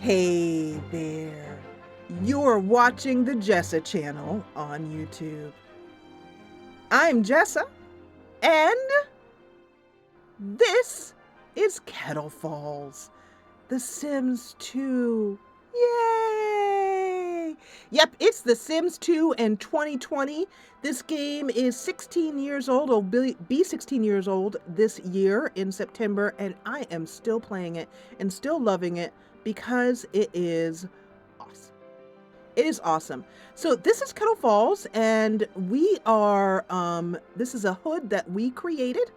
Hey there, you're watching the Jessa channel on YouTube. I'm Jessa, and this is Kettle Falls, The Sims 2. Yay! Yep, it's The Sims 2 in 2020. This game is 16 years old, or will be 16 years old this year in September, and I am still playing it and still loving it because it is awesome. It is awesome. So this is Kettle Falls, and we are, this is a hood that we created.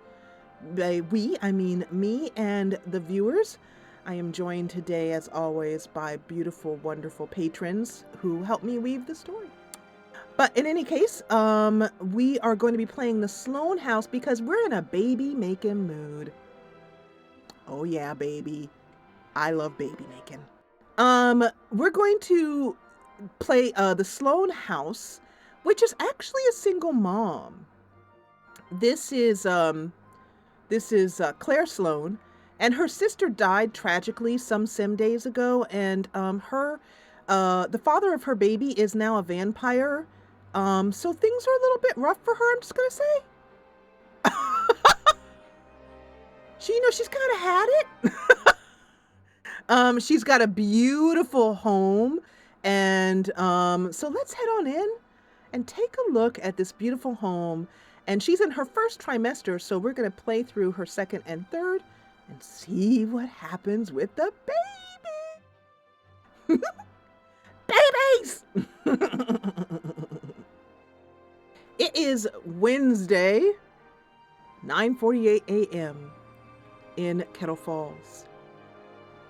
By we, I mean me and the viewers. I am joined today, as always, by beautiful, wonderful patrons who help me weave the story. But in any case, we are going to be playing the Sloan house because we're in a baby-making mood. Oh yeah, baby. I love baby making. We're going to play the Sloan house, which is actually a single mom. This is Claire Sloan, and her sister died tragically some sim days ago, and the father of her baby is now a vampire. So things are a little bit rough for her, I'm just gonna say. She's kind of had it. She's got a beautiful home, and so let's head on in and take a look at this beautiful home. And she's in her first trimester, so we're going to play through her second and third and see what happens with the baby. Babies! It is Wednesday, 9:48 a.m. in Kettle Falls.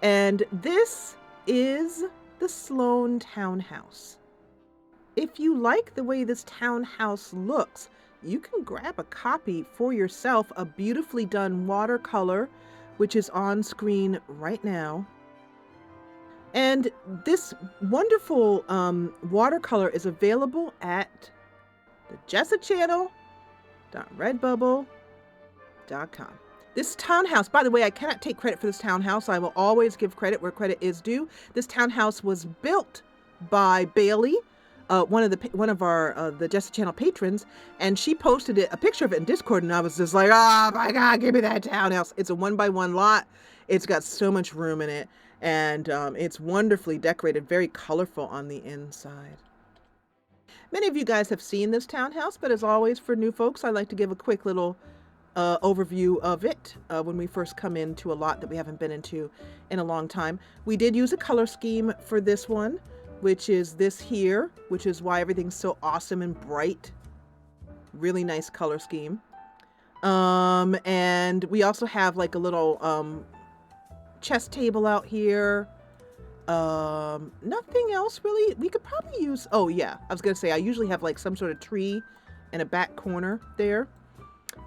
And this is the Sloan townhouse. If you like the way this townhouse looks, you can grab a copy for yourself, a beautifully done watercolor, which is on screen right now. And this wonderful watercolor is available at the jessachannel.redbubble.com. This townhouse, by the way, I cannot take credit for this townhouse. I will always give credit where credit is due. This townhouse was built by Bailey, one of our the Jessa channel patrons, and she posted a picture of it in Discord, and I was just like, oh my God, give me that townhouse. It's a 1x1 lot. It's got so much room in it, and it's wonderfully decorated, very colorful on the inside. Many of you guys have seen this townhouse, but as always, for new folks, I like to give a quick little overview of it when we first come into a lot that we haven't been into in a long time. We did use a color scheme for this one, which is this here, which is why everything's so awesome and bright. Really nice color scheme. And we also have like a little chess table out here. Nothing else really. We could probably use, oh yeah, I was gonna say I usually have like some sort of tree in a back corner there.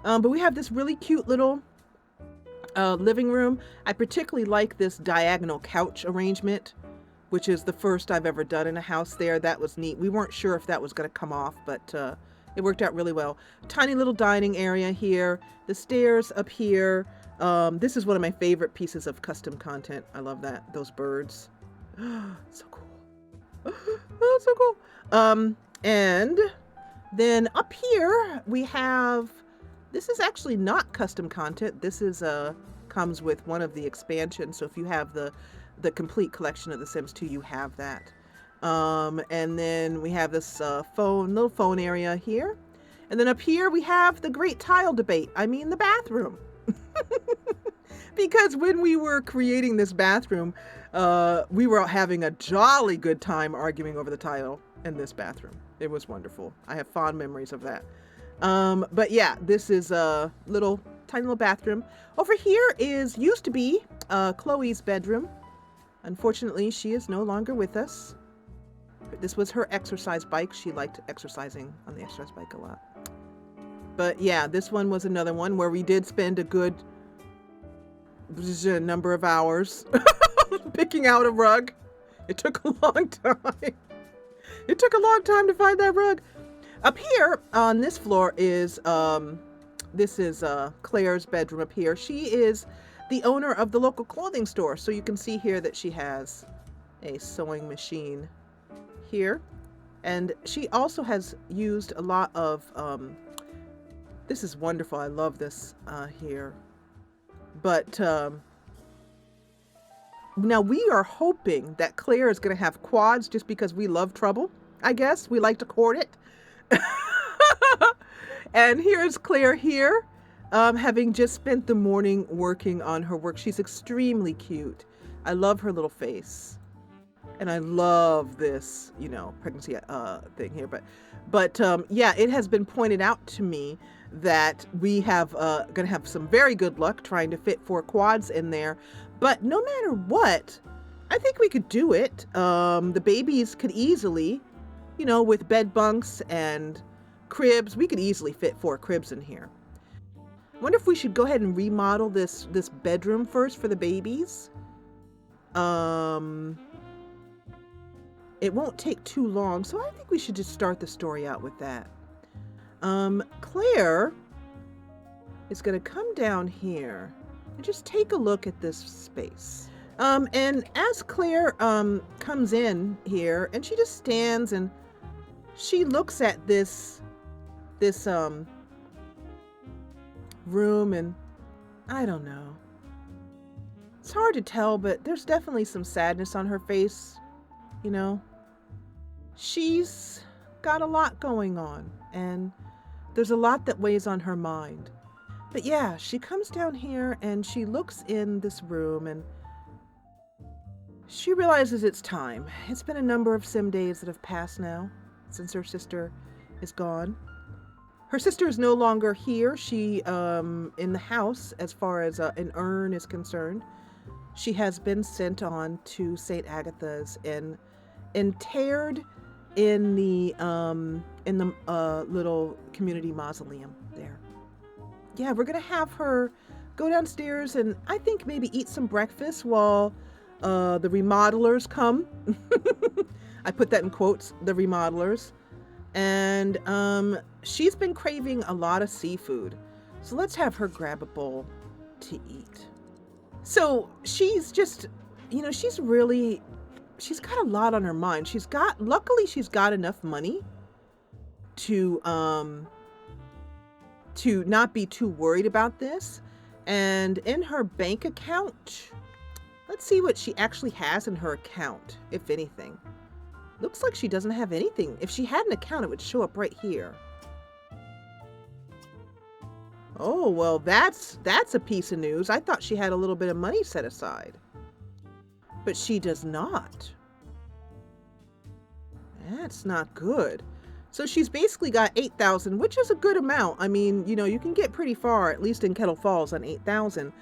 But we have this really cute little living room. I particularly like this diagonal couch arrangement, which is the first I've ever done in a house there. That was neat. We weren't sure if that was going to come off, but it worked out really well. Tiny little dining area here. The stairs up here. This is one of my favorite pieces of custom content. I love that. Those birds. So cool. Oh, so cool. And then up here we have, this is actually not custom content. This is comes with one of the expansions. So if you have the complete collection of The Sims 2, you have that. And then we have this little phone area here. And then up here we have the great tile debate. I mean the bathroom. Because when we were creating this bathroom, we were having a jolly good time arguing over the tile in this bathroom. It was wonderful. I have fond memories of that. But yeah, this is a tiny little bathroom. Over here used to be Chloe's bedroom. Unfortunately, she is no longer with us. This was her exercise bike. She liked exercising on the exercise bike a lot. But yeah, this one was another one where we did spend a good number of hours picking out a rug. It took a long time. It took a long time to find that rug. Up here on this floor is This is Claire's bedroom up here. She is the owner of the local clothing store. So you can see here that she has a sewing machine here. And she also has used a lot of, this is wonderful. I love this here. But now we are hoping that Claire is going to have quads just because we love trouble. I guess we like to court it. And here's Claire here, having just spent the morning working on her work. She's extremely cute. I love her little face. And I love this, you know, pregnancy thing here. But yeah, it has been pointed out to me that we have going to have some very good luck trying to fit 4 quads in there. But no matter what, I think we could do it. The babies could easily, you know, with bed bunks and cribs, we could easily fit 4 cribs in here. I wonder if we should go ahead and remodel this bedroom first for the babies. It won't take too long, so I think we should just start the story out with that. Claire is going to come down here and just take a look at this space. And as Claire comes in here, and she just stands and she looks at this room, and I don't know. It's hard to tell, but there's definitely some sadness on her face, you know. She's got a lot going on, and there's a lot that weighs on her mind. But yeah, she comes down here and she looks in this room and she realizes it's time. It's been a number of sim days that have passed now since her sister is gone. Her sister is no longer here. She, in the house, as far as an urn is concerned, she has been sent on to St. Agatha's and interred in the little community mausoleum there. Yeah, we're gonna have her go downstairs and I think maybe eat some breakfast while the remodelers come. I put that in quotes, the remodelers. And she's been craving a lot of seafood. So let's have her grab a bowl to eat. So she's just, you know, she's got a lot on her mind. Luckily she's got enough money to not be too worried about this. And in her bank account, let's see what she actually has in her account, if anything. Looks like she doesn't have anything. If she had an account, it would show up right here. Oh, well, that's a piece of news. I thought she had a little bit of money set aside. But she does not. That's not good. So she's basically got 8,000, which is a good amount. I mean, you know, you can get pretty far, at least in Kettle Falls, on 8,000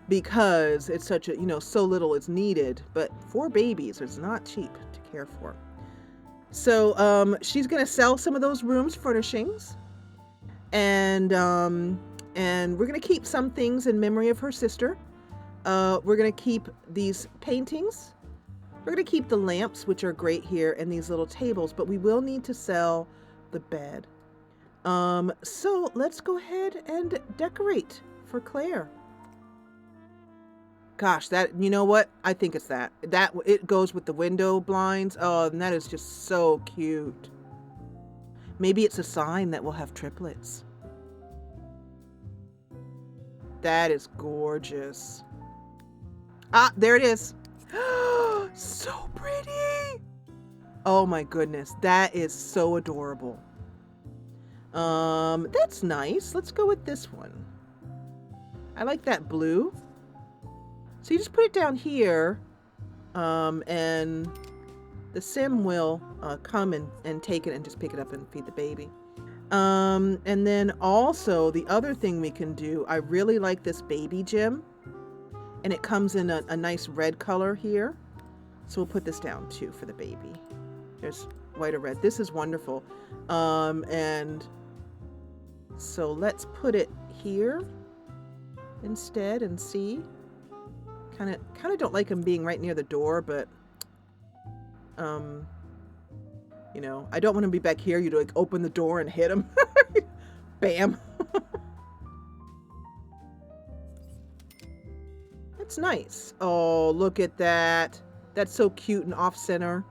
because it's such a, you know, so little is needed. But 4 babies is not cheap to care for. So she's going to sell some of those rooms furnishings, and we're going to keep some things in memory of her sister. We're going to keep these paintings. We're going to keep the lamps, which are great here, and these little tables, but we will need to sell the bed. So let's go ahead and decorate for Claire. Gosh, that, you know what? I think it's that it goes with the window blinds. Oh, and that is just so cute. Maybe it's a sign that we'll have triplets. That is gorgeous. Ah, there it is. So pretty. Oh my goodness, that is so adorable. That's nice. Let's go with this one. I like that blue. So you just put it down here, and the sim will come and take it and just pick it up and feed the baby. And then also the other thing we can do, I really like this baby gym, and it comes in a nice red color here. So we'll put this down too for the baby. There's white or red. This is wonderful. And so let's put it here instead and see. Kind of don't like him being right near the door, but you know, I don't want him to be back here. You'd like open the door and hit him. Bam. That's nice. Oh, look at that. That's so cute and off center.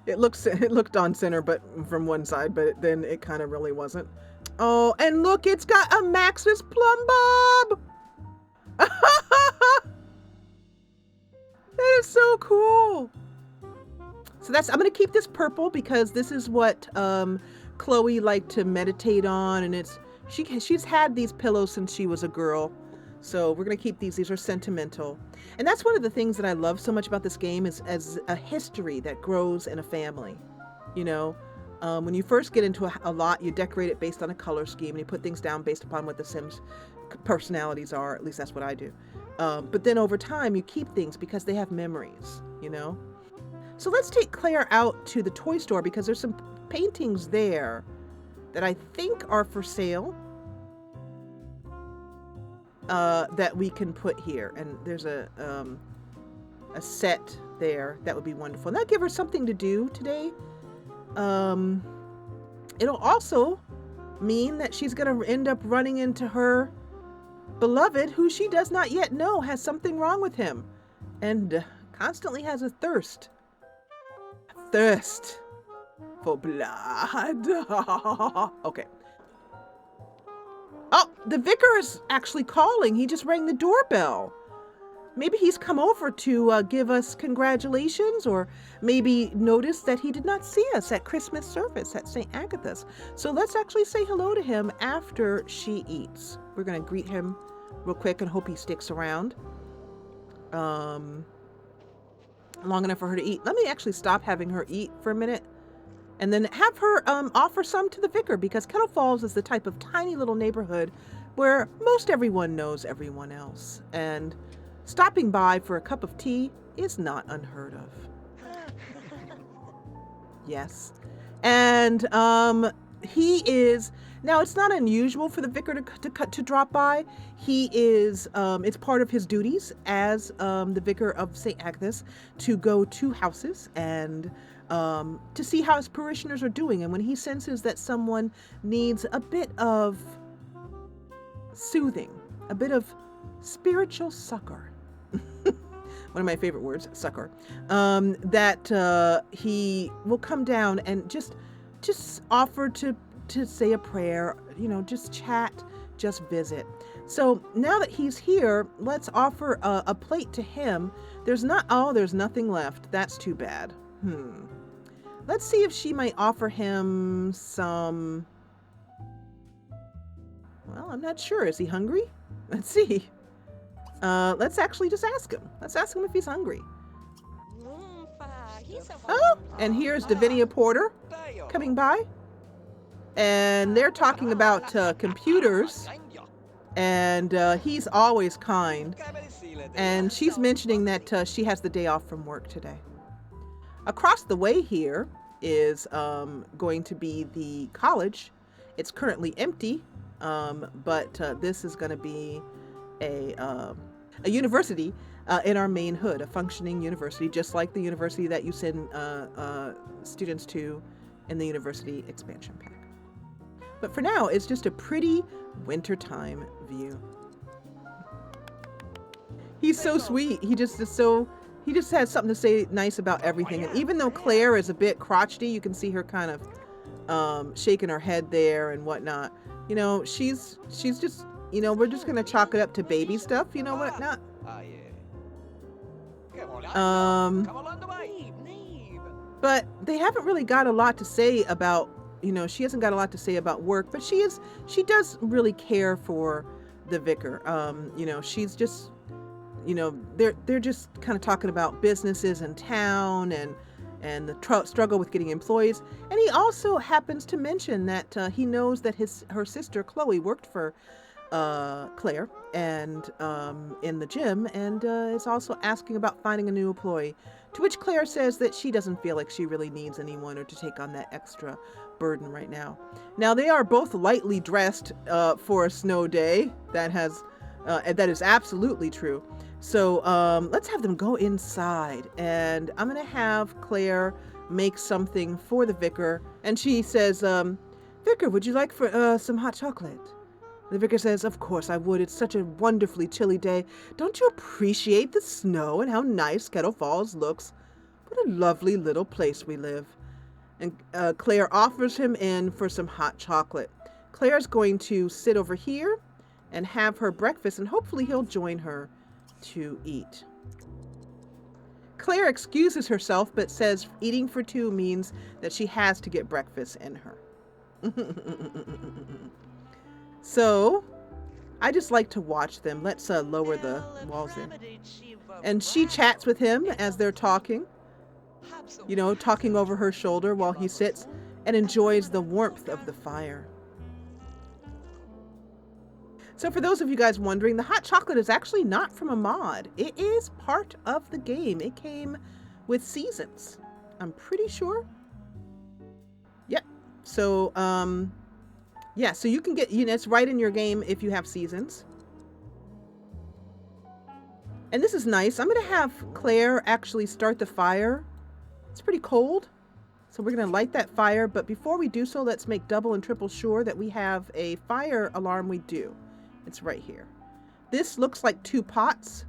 It looked on center, but from one side, but then it kind of really wasn't. Oh, and look, it's got a Max's plumb bob. That is so cool. So I'm gonna keep this purple because this is what Chloe liked to meditate on, and she's had these pillows since she was a girl. So we're gonna keep these. These are sentimental. And that's one of the things that I love so much about this game is as a history that grows in a family. You know, when you first get into a lot, you decorate it based on a color scheme and you put things down based upon what the Sims personalities are. At least that's what I do. But then over time, you keep things because they have memories, you know? So let's take Claire out to the toy store because there's some paintings there that I think are for sale. That we can put here, and there's a set there that would be wonderful. And that'll give her something to do today. It'll also mean that she's gonna end up running into her beloved, who she does not yet know has something wrong with him, and constantly has a thirst for blood. Okay. Oh, the vicar is actually calling. He just rang the doorbell. Maybe he's come over to give us congratulations, or maybe notice that he did not see us at Christmas service at St. Agatha's. So let's actually say hello to him after she eats. We're going to greet him real quick and hope he sticks around long enough for her to eat. Let me actually stop having her eat for a minute. And then have her offer some to the vicar, because Kettle Falls is the type of tiny little neighborhood where most everyone knows everyone else. And stopping by for a cup of tea is not unheard of. Yes. And he is, now it's not unusual for the vicar to drop by. He is, it's part of his duties as the vicar of St. Agnes to go to houses and to see how his parishioners are doing. And when he senses that someone needs a bit of soothing, a bit of spiritual succor, one of my favorite words, succor, that he will come down and just offer to say a prayer, you know, just chat, just visit. So now that he's here, let's offer a plate to him. There's nothing left. That's too bad. Let's see if she might offer him some, well, I'm not sure. Is he hungry? Let's see. Let's actually just ask him. Let's ask him if he's hungry. Oh, and here's Davinia Porter coming by. And they're talking about computers. And he's always kind. And she's mentioning that she has the day off from work today. Across the way here is going to be the college. It's currently empty, but this is going to be a university in our main hood, a functioning university, just like the university that you send students to in the university expansion pack. But for now, it's just a pretty wintertime view. He's so sweet. He just has something to say nice about everything. And even though Claire is a bit crotchety, you can see her kind of shaking her head there and whatnot. You know, she's just, you know, we're just going to chalk it up to baby stuff, you know what not. But they haven't really got a lot to say about, you know, she hasn't got a lot to say about work, but she does really care for the vicar. You know, she's just, you know, they're just kind of talking about businesses in town and the struggle with getting employees. And he also happens to mention that he knows that her sister Chloe worked for Claire and in the gym, and is also asking about finding a new employee. To which Claire says that she doesn't feel like she really needs anyone or to take on that extra burden right now. Now they are both lightly dressed for a snow day. That is absolutely true. So let's have them go inside, and I'm gonna have Claire make something for the vicar. And she says, "Vicar, would you like for some hot chocolate?" The vicar says, of course I would. It's such a wonderfully chilly day. Don't you appreciate the snow and how nice Kettle Falls looks? What a lovely little place we live. And Claire offers him in for some hot chocolate. Claire's going to sit over here and have her breakfast, and hopefully he'll join her to eat. Claire excuses herself, but says eating for two means that she has to get breakfast in her. So, I just like to watch them. Let's lower the walls in. And she chats with him as they're talking. You know, talking over her shoulder while he sits and enjoys the warmth of the fire. So for those of you guys wondering, the hot chocolate is actually not from a mod. It is part of the game. It came with seasons, I'm pretty sure. Yep. So, yeah, so you can get, you know, it's right in your game if you have seasons. And this is nice. I'm going to have Claire actually start the fire. It's pretty cold, so we're going to light that fire. But before we do so, let's make double and triple sure that we have a fire alarm. We do. It's right here. This looks like two pots,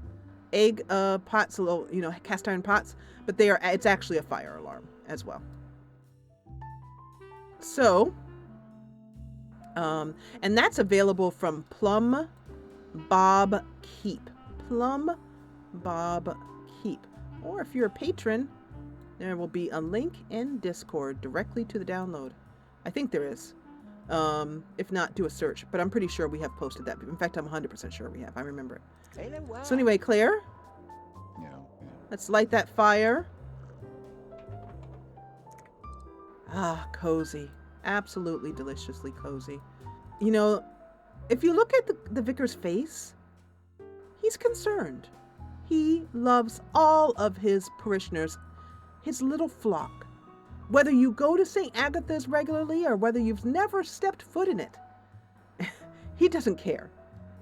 egg pots, a little, you know, cast iron pots, but they are, it's actually a fire alarm as well. So, and that's available from Plum Bob Keep. Plum Bob Keep. Or if you're a patron, there will be a link in Discord directly to the download. I think there is. If not, do a search. But I'm pretty sure we have posted that. In fact, I'm 100% sure we have. I remember it. So anyway, Claire, let's light that fire. Ah, cozy. Absolutely deliciously cozy. You know, if you look at the vicar's face, he's concerned. He loves all of his parishioners, his little flock. Whether you go to St. Agatha's regularly or whether you've never stepped foot in it, he doesn't care.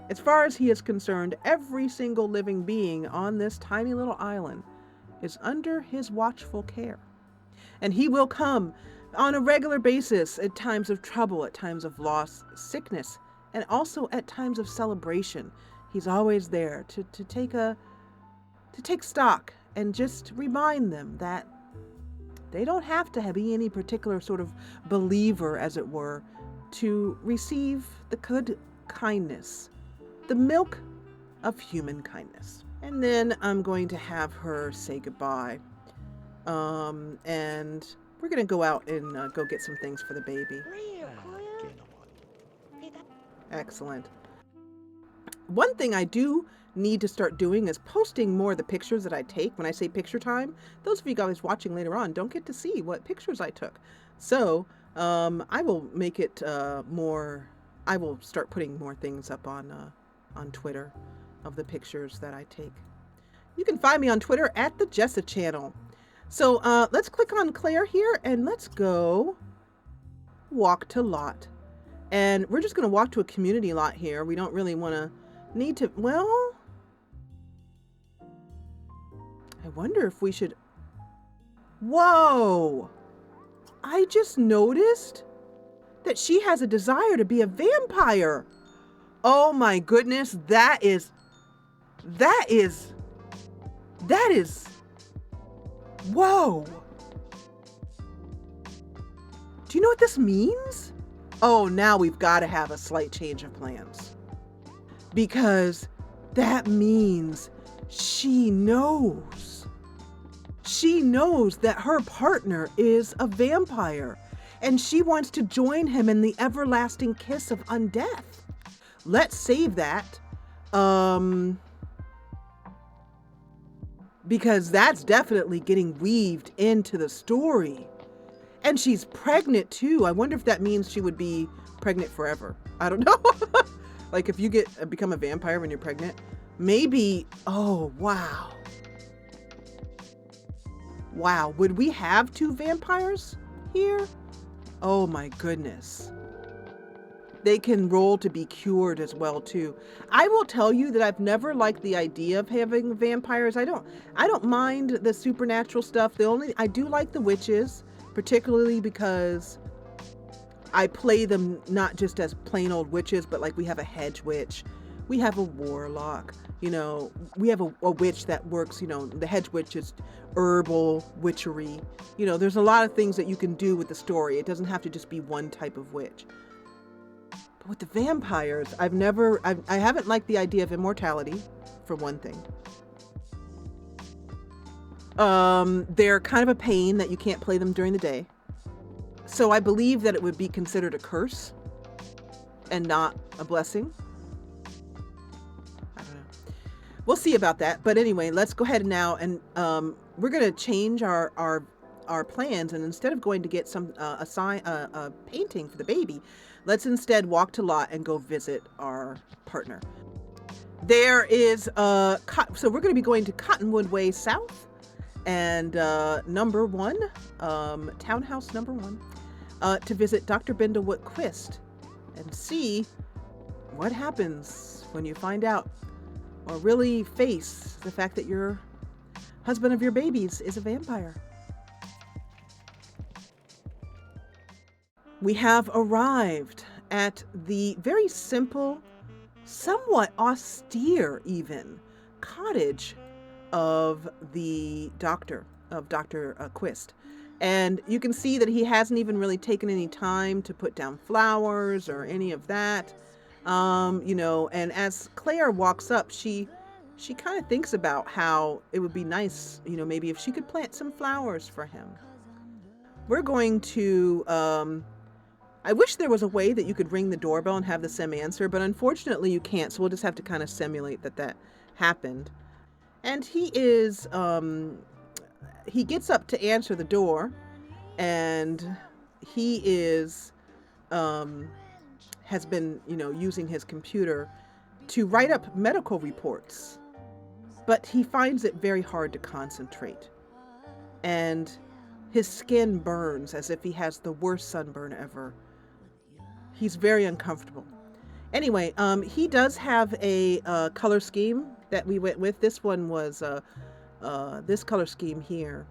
As far as he is concerned, every single living being on this tiny little island is under his watchful care. And he will come on a regular basis at times of trouble, at times of loss, sickness, and also at times of celebration. He's always there to take stock and just remind them that they don't have to be any particular sort of believer, as it were, to receive the good kindness, the milk of human kindness. And then I'm going to have her say goodbye. And we're going to go out and go get some things for the baby. Excellent. One thing I do need to start doing is posting more of the pictures that I take. When I say picture time, those of you guys watching later on don't get to see what pictures I took. So I will make it more, I will start putting more things up on Twitter of the pictures that I take. You can find me on Twitter at the Jessa channel. So let's click on Claire here and let's go walk to lot. And we're just going to walk to a community lot here. We don't really want to need to, well, I wonder if we should, whoa, I just noticed that she has a desire to be a vampire. Oh my goodness, that is, whoa. Do you know what this means? Oh, now we've got to have a slight change of plans. Because that means she knows. She knows that her partner is a vampire. And she wants to join him in the everlasting kiss of undeath. Let's save that. Because that's definitely getting weaved into the story. And she's pregnant too. I wonder if that means she would be pregnant forever. I don't know. Like if you become a vampire when you're pregnant, maybe, oh, wow. Wow, would we have two vampires here? Oh my goodness. They can roll to be cured as well too. I will tell you that I've never liked the idea of having vampires. I don't mind the supernatural stuff. I do like the witches, particularly because I play them not just as plain old witches, but like we have a hedge witch, we have a warlock, you know, we have a witch that works, you know, the hedge witch is herbal witchery. You know, there's a lot of things that you can do with the story. It doesn't have to just be one type of witch. But with the vampires, I haven't liked the idea of immortality, for one thing. They're kind of a pain that you can't play them during the day. So I believe that it would be considered a curse and not a blessing. I don't know. We'll see about that. But anyway, let's go ahead now and we're going to change our plans, and instead of going to get a painting for the baby, let's instead walk to lot and go visit our partner. There is so we're going to be going to Cottonwood Way South and number 1, townhouse number 1, to visit Dr. Bindlewood Quist and see what happens when you find out, or really face the fact that your husband of your babies is a vampire. We have arrived at the very simple, somewhat austere even, cottage of the doctor, of Dr. Quist. And you can see that he hasn't even really taken any time to put down flowers or any of that. You know, and as Claire walks up, she kind of thinks about how it would be nice, you know, maybe if she could plant some flowers for him. We're going to, I wish there was a way that you could ring the doorbell and have the sim answer, but unfortunately you can't. So we'll just have to kind of simulate that happened. And he is, he gets up to answer the door, and he is, has been, you know, using his computer to write up medical reports, but he finds it very hard to concentrate. And his skin burns as if he has the worst sunburn ever. He's very uncomfortable. Anyway, he does have a color scheme that we went with. This one was this color scheme here.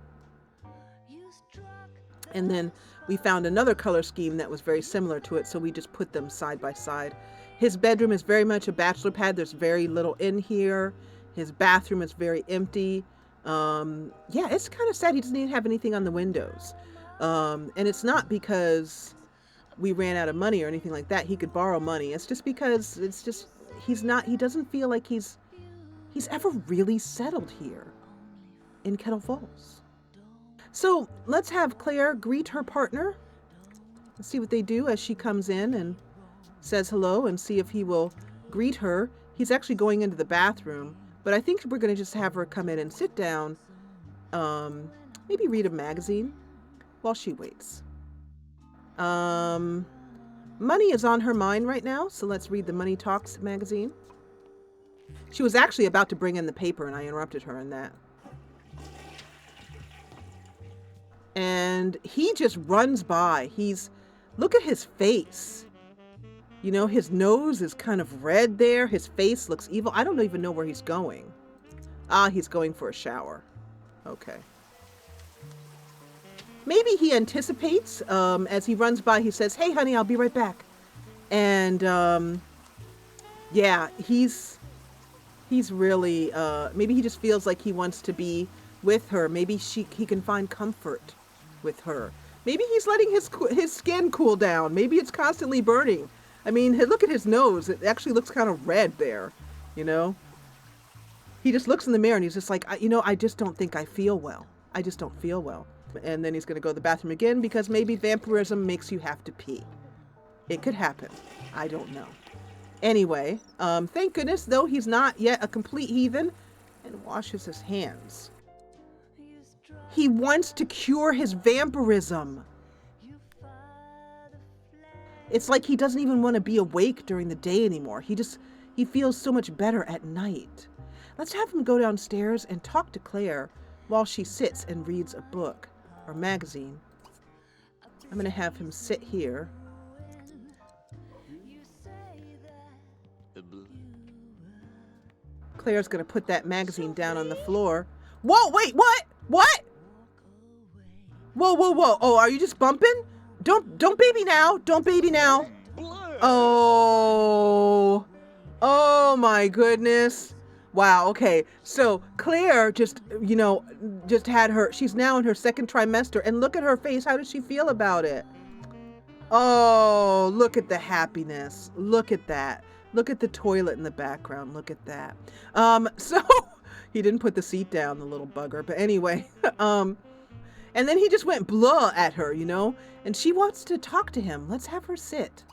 And then we found another color scheme that was very similar to it, so we just put them side by side. His bedroom is very much a bachelor pad. There's very little in here. His bathroom is very empty. Yeah, it's kind of sad he doesn't even have anything on the windows. And it's not because we ran out of money or anything like that. He could borrow money. It's just because he doesn't feel like he's ever really settled here in Kettle Falls. So let's have Claire greet her partner. Let's see what they do as she comes in and says hello, and see if he will greet her. He's actually going into the bathroom, but I think we're going to just have her come in and sit down, maybe read a magazine while she waits. Money is on her mind right now, so let's read the Money Talks magazine. She was actually about to bring in the paper, and I interrupted her in that. And he just runs by. Look at his face. You know, his nose is kind of red there. His face looks evil. I don't even know where he's going. He's going for a shower. Okay. Maybe he anticipates, as he runs by, he says, "Hey, honey, I'll be right back." And, yeah, he's really, maybe he just feels like he wants to be with her. Maybe he can find comfort with her. Maybe he's letting his skin cool down. Maybe it's constantly burning. I mean, look at his nose. It actually looks kind of red there, you know? He just looks in the mirror and he's just like, I just don't think I feel well. I just don't feel well. And then he's going to go to the bathroom again because maybe vampirism makes you have to pee. It could happen. I don't know. Anyway, thank goodness, though, he's not yet a complete heathen, and washes his hands. He wants to cure his vampirism. It's like he doesn't even want to be awake during the day anymore. He feels so much better at night. Let's have him go downstairs and talk to Claire while she sits and reads a book or magazine. I'm going to have him sit here. Claire's going to put that magazine down on the floor. Whoa, wait, what? What? Whoa, whoa, whoa. Oh, are you just bumping? Don't baby now. Don't baby now. Oh. Oh my goodness. Wow. Okay. So Claire just, you know, just had her, she's now in her second trimester and look at her face. How does she feel about it? Oh, look at the happiness. Look at that. Look at the toilet in the background. Look at that. So he didn't put the seat down, the little bugger. But anyway, and then he just went blah at her, you know, and she wants to talk to him. Let's have her sit.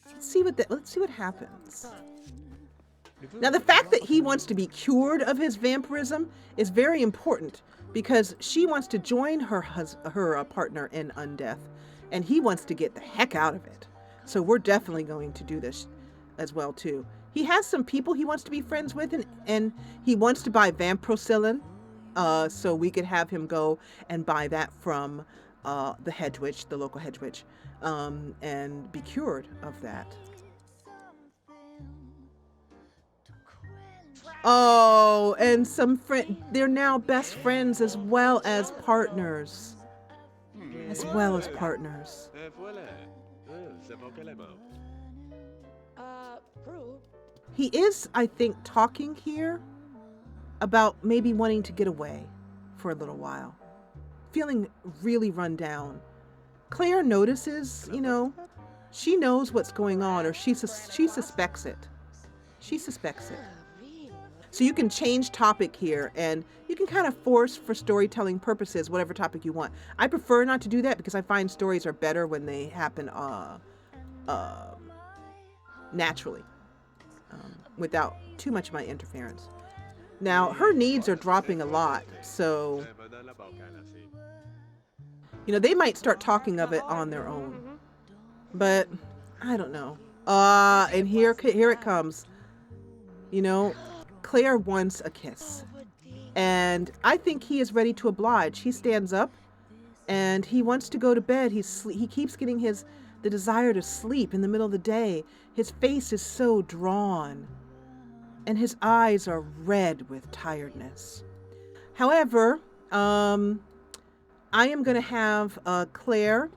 Let's see what happens. Now, the fact that he wants to be cured of his vampirism is very important because she wants to join her partner in undeath, and he wants to get the heck out of it. So we're definitely going to do this as well too. He has some people he wants to be friends with, and he wants to buy Vamprocillin, so we could have him go and buy that from the hedge witch, the local hedge witch, and be cured of that. Oh, and they're now best friends as well as partners. As well as partners. He is, I think, talking here about maybe wanting to get away for a little while. Feeling really run down. Claire notices, you know, she knows what's going on, or she suspects it. She suspects it. So you can change topic here, and you can kind of force for storytelling purposes whatever topic you want. I prefer not to do that because I find stories are better when they happen naturally, without too much of my interference. Now, her needs are dropping a lot, so, you know, they might start talking of it on their own. But, I don't know. And here it comes. You know, Claire wants a kiss. And I think he is ready to oblige. He stands up, and he wants to go to bed. He keeps getting the desire to sleep in the middle of the day. His face is so drawn, and his eyes are red with tiredness. However, I am going to have Claire.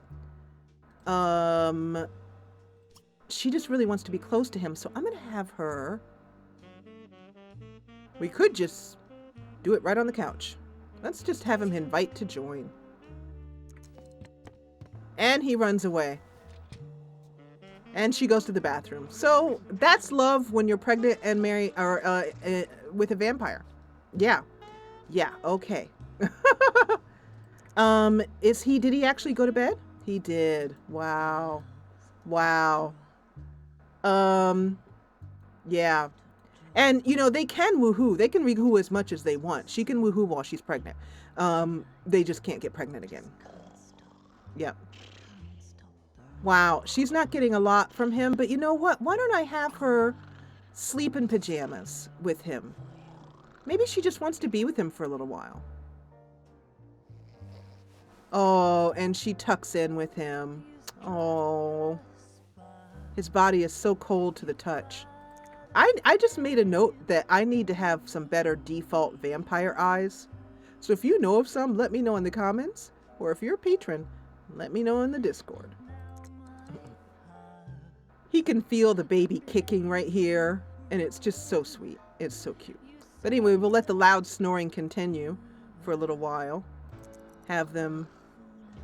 She just really wants to be close to him, so I'm going to have her. We could just do it right on the couch. Let's just have him invite to join. And he runs away. And she goes to the bathroom. So that's love when you're pregnant and married, or with a vampire. Yeah. Yeah, okay. Did he actually go to bed? He did. Wow. Wow. Yeah. And, you know, they can woohoo. They can woohoo as much as they want. She can woohoo while she's pregnant. They just can't get pregnant again. Yep. Wow. She's not getting a lot from him, but you know what? Why don't I have her sleep in pajamas with him? Maybe she just wants to be with him for a little while. Oh, and she tucks in with him. Oh. His body is so cold to the touch. I just made a note that I need to have some better default vampire eyes. So if you know of some, let me know in the comments. Or if you're a patron, let me know in the Discord. He can feel the baby kicking right here. And it's just so sweet. It's so cute. But anyway, we'll let the loud snoring continue for a little while. Have them...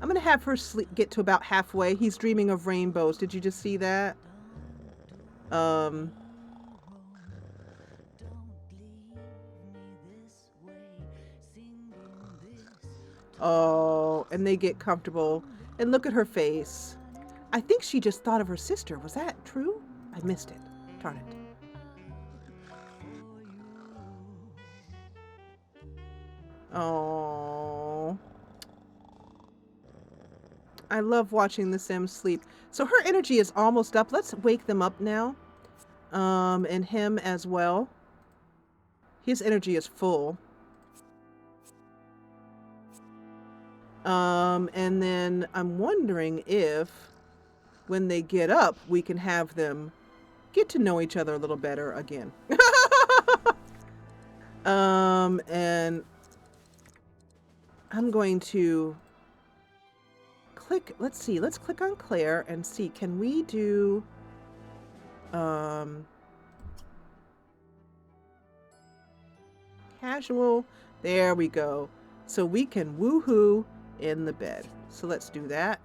I'm going to have her get to about halfway. He's dreaming of rainbows. Did you just see that? Oh, and they get comfortable. And look at her face. I think she just thought of her sister. Was that true? I missed it. Darn it. Oh. I love watching the Sims sleep. So her energy is almost up. Let's wake them up now. And him as well. His energy is full. And then I'm wondering if when they get up, we can have them get to know each other a little better again. And I'm going to click, let's see, let's click on Claire and see, can we do, casual, there we go. So we can woohoo in the bed. So let's do that.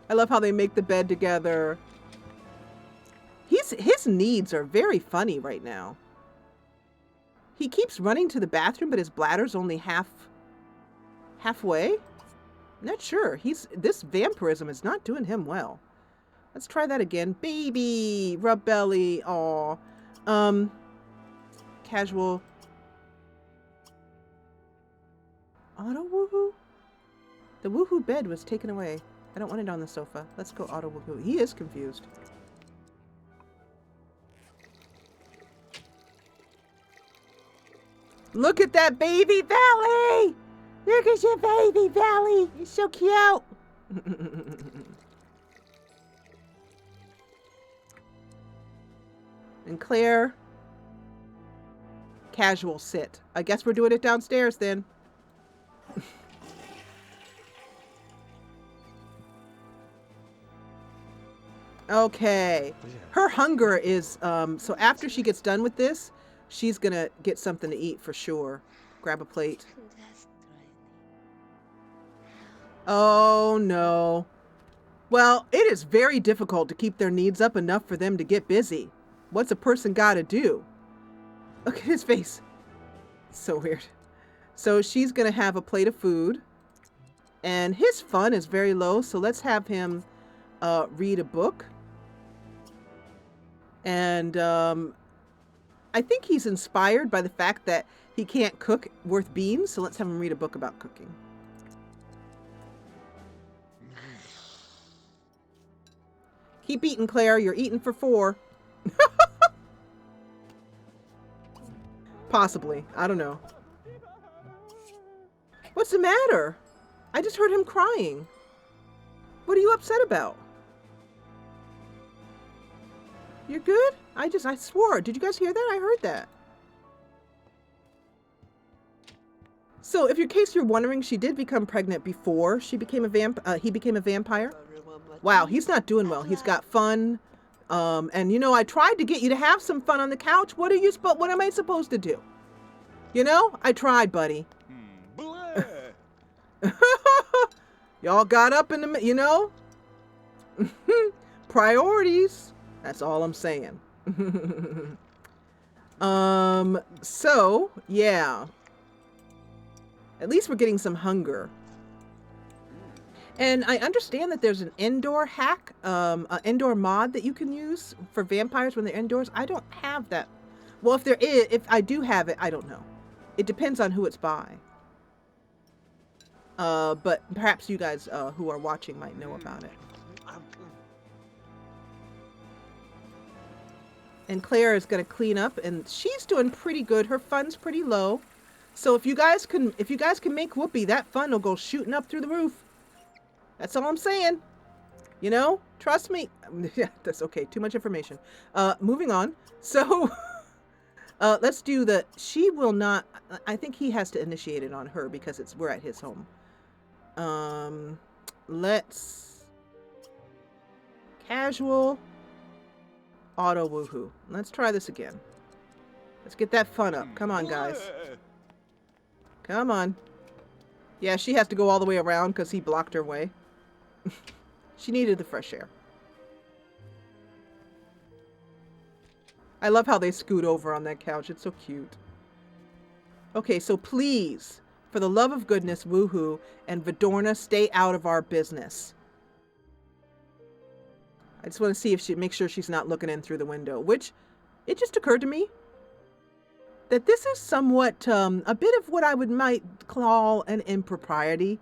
I love how they make the bed together. His needs are very funny right now. He keeps running to the bathroom, but his bladder's only halfway. Not sure. This vampirism is not doing him well. Let's try that again. Baby, rub belly. Aw. Casual. Auto woohoo? The woohoo bed was taken away. I don't want it on the sofa. Let's go auto woohoo. He is confused. Look at that baby belly! Look at your baby belly! It's so cute! And Claire, casual sit. I guess we're doing it downstairs then. Okay. Her hunger is, so after she gets done with this, she's gonna get something to eat for sure. Grab a plate. Oh no. Well, it is very difficult to keep their needs up enough for them to get busy. What's a person gotta do? Look at his face. So weird. So she's gonna have a plate of food. And his fun is very low, so let's have him read a book. And I think he's inspired by the fact that he can't cook worth beans, so let's have him read a book about cooking. Keep eating, Claire. You're eating for 4. Possibly. I don't know. What's the matter? I just heard him crying. What are you upset about? You're good? I swore. Did you guys hear that? I heard that. So, if in case you're wondering, she did become pregnant before she became he became a vampire. Wow, he's not doing well. He's got fun. And you know, I tried to get you to have some fun on the couch. What am I supposed to do? You know, I tried, buddy. Y'all got up in the, you know? Priorities. That's all I'm saying. So, yeah. At least we're getting some hunger. And I understand that there's an indoor hack, an indoor mod that you can use for vampires when they're indoors. I don't have that. Well, if I do have it, I don't know. It depends on who it's by. But perhaps you guys who are watching might know about it. And Claire is going to clean up, and she's doing pretty good. Her fun's pretty low. So if you guys can make Whoopi, that fun will go shooting up through the roof. That's all I'm saying. You know, trust me. Yeah, that's okay. Too much information. Moving on. So let's do she will not, I think he has to initiate it on her because we're at his home. Let's casual auto woohoo. Let's try this again. Let's get that fun up. Come on, guys. Come on. Yeah, she has to go all the way around because he blocked her way. She needed the fresh air. I love how they scoot over on that couch. It's so cute. Okay, so please, for the love of goodness, woohoo, and Vidorna, stay out of our business. I just want to see if make sure she's not looking in through the window, which it just occurred to me that this is somewhat a bit of what I might call an impropriety.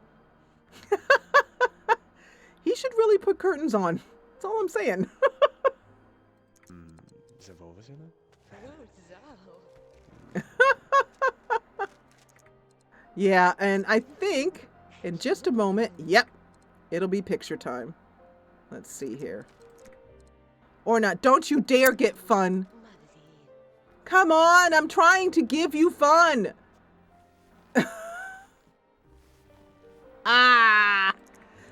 He should really put curtains on. That's all I'm saying. Yeah, and I think in just a moment, yep, it'll be picture time. Let's see here. Or not. Don't you dare get fun. Come on, I'm trying to give you fun. Ah,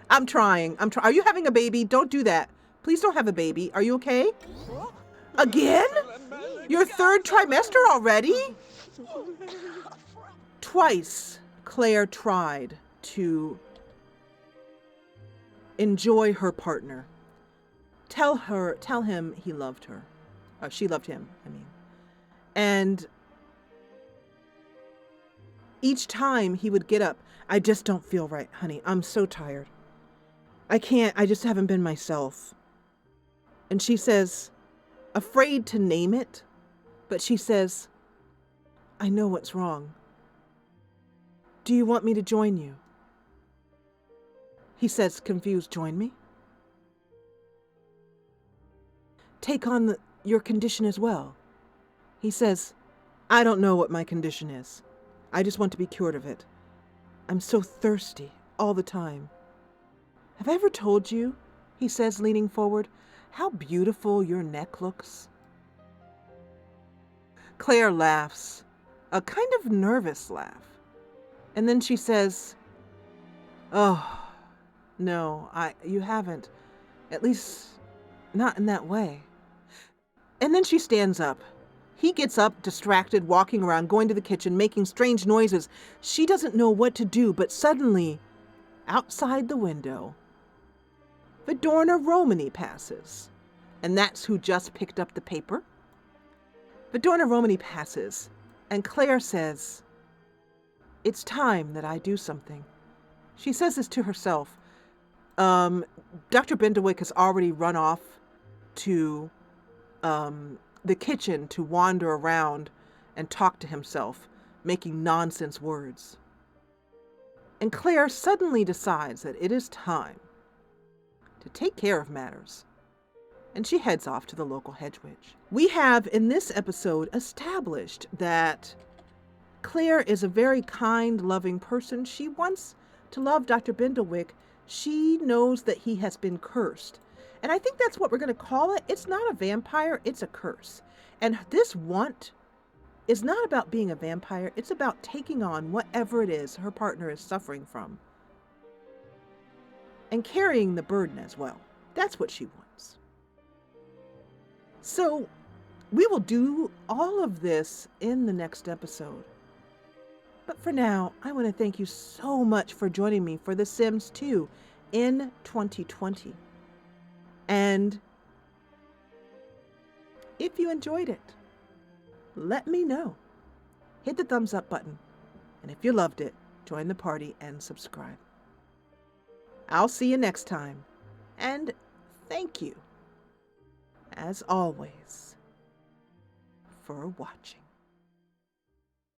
I'm trying. Are you having a baby? Don't do that. Please don't have a baby. Are you okay? Again? Your third trimester already? Twice, Claire tried to enjoy her partner. Tell him he loved her. She loved him, I mean. And each time he would get up, I just don't feel right, honey. I'm so tired. I can't, I just haven't been myself. And she says, afraid to name it, but she says, I know what's wrong. Do you want me to join you? He says, confused, join me? Take on your condition as well. He says, I don't know what my condition is. I just want to be cured of it. I'm so thirsty all the time. Have I ever told you, he says, leaning forward, how beautiful your neck looks? Claire laughs, a kind of nervous laugh. And then she says, oh, no, you haven't. At least, not in that way. And then she stands up. He gets up, distracted, walking around, going to the kitchen, making strange noises. She doesn't know what to do, but suddenly, outside the window, Vidorna Romani passes. And that's who just picked up the paper. Vidorna Romani passes, and Claire says, it's time that I do something. She says this to herself. Dr. Bendewick has already run off to the kitchen to wander around and talk to himself, making nonsense words. And Claire suddenly decides that it is time to take care of matters. And she heads off to the local hedge witch. We have in this episode established that Claire is a very kind, loving person. She wants to love Dr. Bendewick. She knows that he has been cursed. And I think that's what we're going to call it. It's not a vampire, it's a curse. And this want is not about being a vampire. It's about taking on whatever it is her partner is suffering from. And carrying the burden as well. That's what she wants. So we will do all of this in the next episode. But for now, I want to thank you so much for joining me for The Sims 2 in 2020. And if you enjoyed it, let me know. Hit the thumbs up button. And if you loved it, join the party and subscribe. I'll see you next time. And thank you, as always, for watching.